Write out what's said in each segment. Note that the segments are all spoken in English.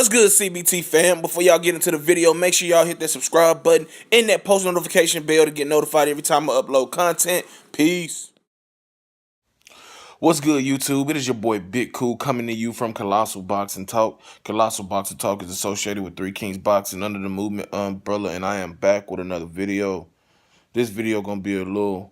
What's good, CBT fam? Before y'all get into the video, make sure y'all hit that subscribe button and that post notification bell to get notified every time I upload content. Peace. What's good, YouTube? It is your boy Big Cool coming to you from Colossal Boxing Talk. Colossal Boxing Talk is associated with Three Kings Boxing under the movement umbrella, and I am back with another video. This video gonna be a little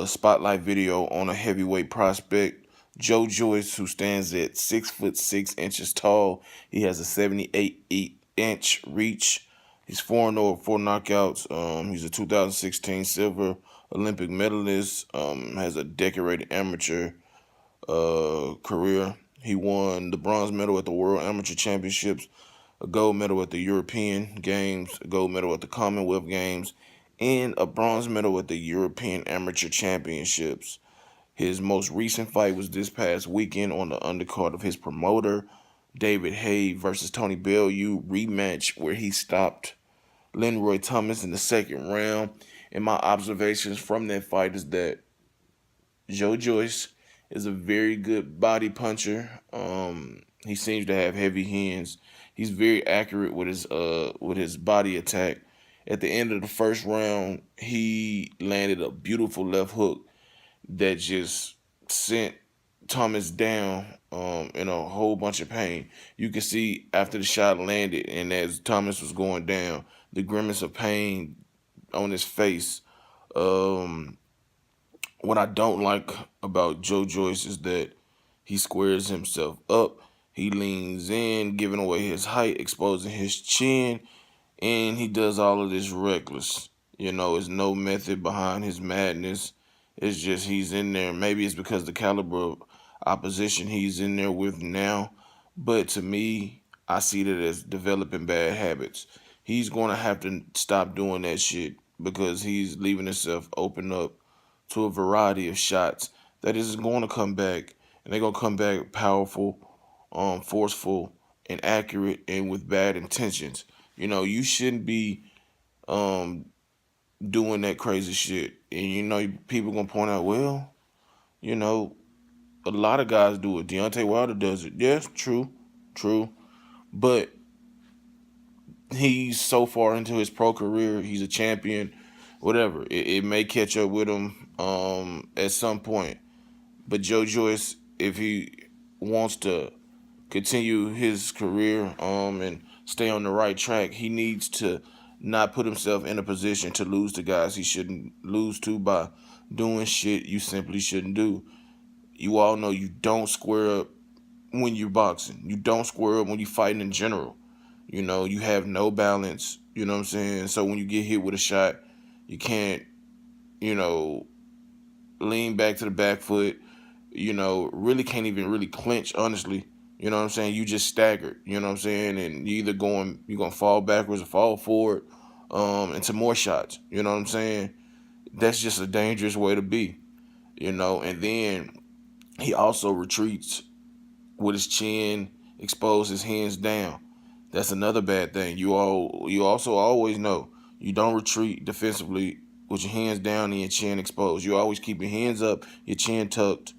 spotlight video on a heavyweight prospect, Joyce, who stands at 6'6" tall. He has a 78-inch reach. He's 4-0, 4 knockouts. He's a 2016 silver Olympic medalist. Has a decorated amateur career. He won the bronze medal at the World Amateur Championships, a gold medal at the European Games, a gold medal at the Commonwealth Games, and a bronze medal at the European Amateur Championships. His most recent fight was this past weekend on the undercard of his promoter, David Haye versus Tony Bellew rematch, where he stopped Leroy Thomas in the second round. And my observations from that fight is that Joyce is a very good body puncher. He seems to have heavy hands. He's very accurate with his body attack. At the end of the first round, he landed a beautiful left hook that just sent Thomas down in a whole bunch of pain. You could see after the shot landed and as Thomas was going down, the grimace of pain on his face. What I don't like about Joyce is that he squares himself up. He leans in, giving away his height, exposing his chin, and he does all of this reckless. There's no method behind his madness. It's just he's in there. Maybe it's because the caliber of opposition he's in there with now. But to me, I see that as developing bad habits. He's going to have to stop doing that shit because he's leaving himself open up to a variety of shots that is going to come back. And they're going to come back powerful, forceful, and accurate, and with bad intentions. You shouldn't be doing that crazy shit. And people gonna point out, well, a lot of guys do it. Deontay Wilder does it. Yes, true. But he's so far into his pro career, he's a champion, whatever. It may catch up with him at some point. But Joyce, if he wants to continue his career and stay on the right track, he needs to not put himself in a position to lose to guys he shouldn't lose to by doing shit you simply shouldn't do. You all know you don't square up when you're boxing. You don't square up when you're fighting in general. You have no balance. You know what I'm saying? So when you get hit with a shot, you can't, lean back to the back foot. Really can't even really clinch, honestly. You know what I'm saying? You just staggered, you know what I'm saying? And you're going to fall backwards or fall forward into more shots. You know what I'm saying? That's just a dangerous way to be, And then he also retreats with his chin exposed, his hands down. That's another bad thing. You also always know you don't retreat defensively with your hands down and your chin exposed. You always keep your hands up, your chin tucked,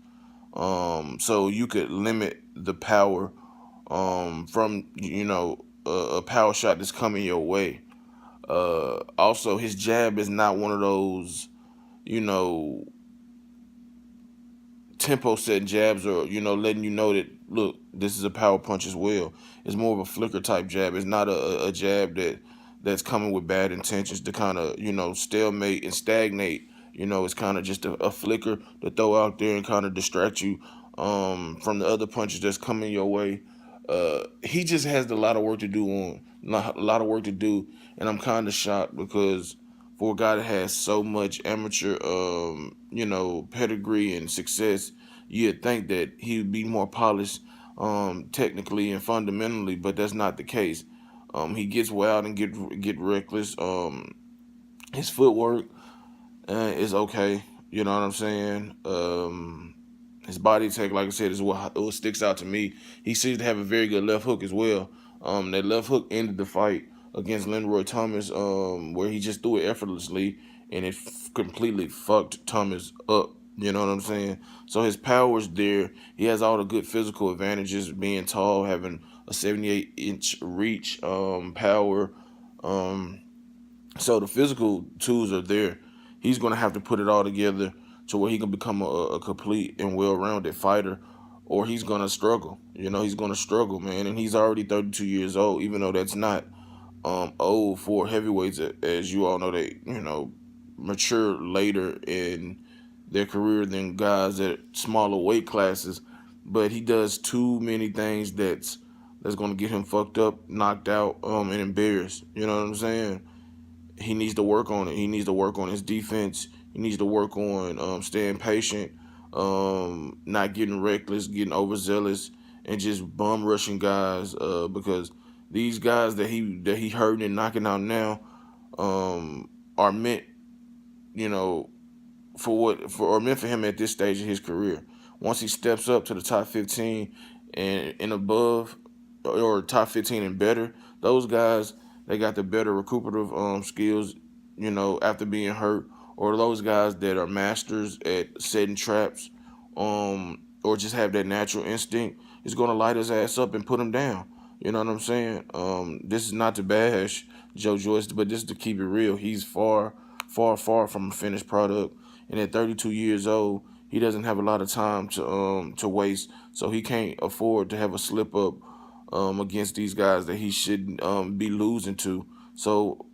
so you could limit the power from a power shot that's coming your way. Also, his jab is not one of those tempo setting jabs or letting you know that, look, this is a power punch as well. It's more of a flicker type jab. It's not a jab that's coming with bad intentions to kind of stalemate and stagnate. It's kind of just a flicker to throw out there and kind of distract you from the other punches that's coming your way. He just has a lot of work to do and I'm kind of shocked because for a guy that has so much amateur, pedigree and success, you'd think that he would be more polished technically and fundamentally, but that's not the case. He gets wild and get reckless. His footwork is okay. You know what I'm saying? His body attack, like I said, is what sticks out to me. He seems to have a very good left hook as well. That left hook ended the fight against Leroy Thomas, where he just threw it effortlessly, and it completely fucked Thomas up. You know what I'm saying? So his power's there. He has all the good physical advantages, being tall, having a a 78-inch reach, power. So the physical tools are there. He's going to have to put it all together to where he can become a complete and well-rounded fighter, or he's going to struggle. He's going to struggle, man. And he's already 32 years old, even though that's not old for heavyweights. As you all know, they mature later in their career than guys at smaller weight classes. But he does too many things that's going to get him fucked up, knocked out, and embarrassed. You know what I'm saying? He needs to work on it. He needs to work on his defense. He needs to work on staying patient, not getting reckless, getting overzealous, and just bum rushing guys. Because these guys that he hurting and knocking out now are meant, you know, or meant for him at this stage of his career. Once he steps up to the top 15 and above, or top 15 and better, those guys, they got the better recuperative skills, after being hurt, or those guys that are masters at setting traps, or just have that natural instinct, is going to light his ass up and put him down. You know what I'm saying? This is not to bash Joe Joyce, but just to keep it real, he's far, far, far from a finished product. And at 32 years old, he doesn't have a lot of time to waste, so he can't afford to have a slip up against these guys that he shouldn't be losing to. So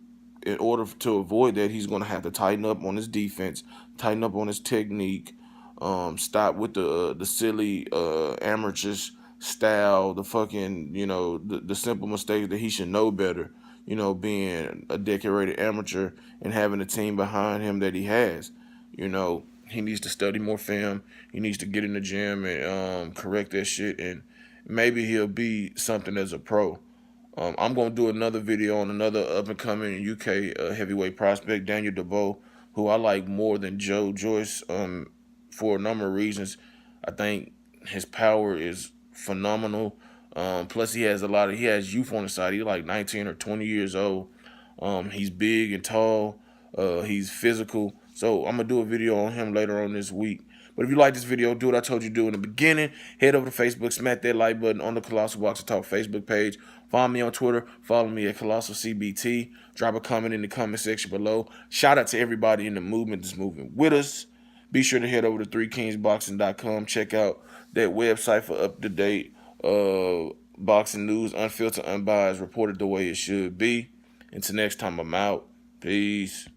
in order to avoid that, he's going to have to tighten up on his defense, tighten up on his technique, stop with the silly amateurish style, the fucking the simple mistakes that he should know better. Being a decorated amateur and having a team behind him that he has. He needs to study more film. He needs to get in the gym and correct that shit, and maybe he'll be something as a pro. I'm gonna do another video on another up and coming UK heavyweight prospect, Daniel Dubois, who I like more than Joe Joyce for a number of reasons. I think his power is phenomenal. Plus, he has youth on the side. He's like 19 or 20 years old. He's big and tall. He's physical. So I'm gonna do a video on him later on this week. But if you like this video, do what I told you to do in the beginning. Head over to Facebook, smack that like button on the Colossal Boxing Talk Facebook page. Follow me on Twitter. Follow me at Colossal CBT. Drop a comment in the comment section below. Shout out to everybody in the movement that's moving with us. Be sure to head over to 3kingsboxing.com. Check out that website for up-to-date boxing news, unfiltered, unbiased, reported the way it should be. Until next time, I'm out. Peace.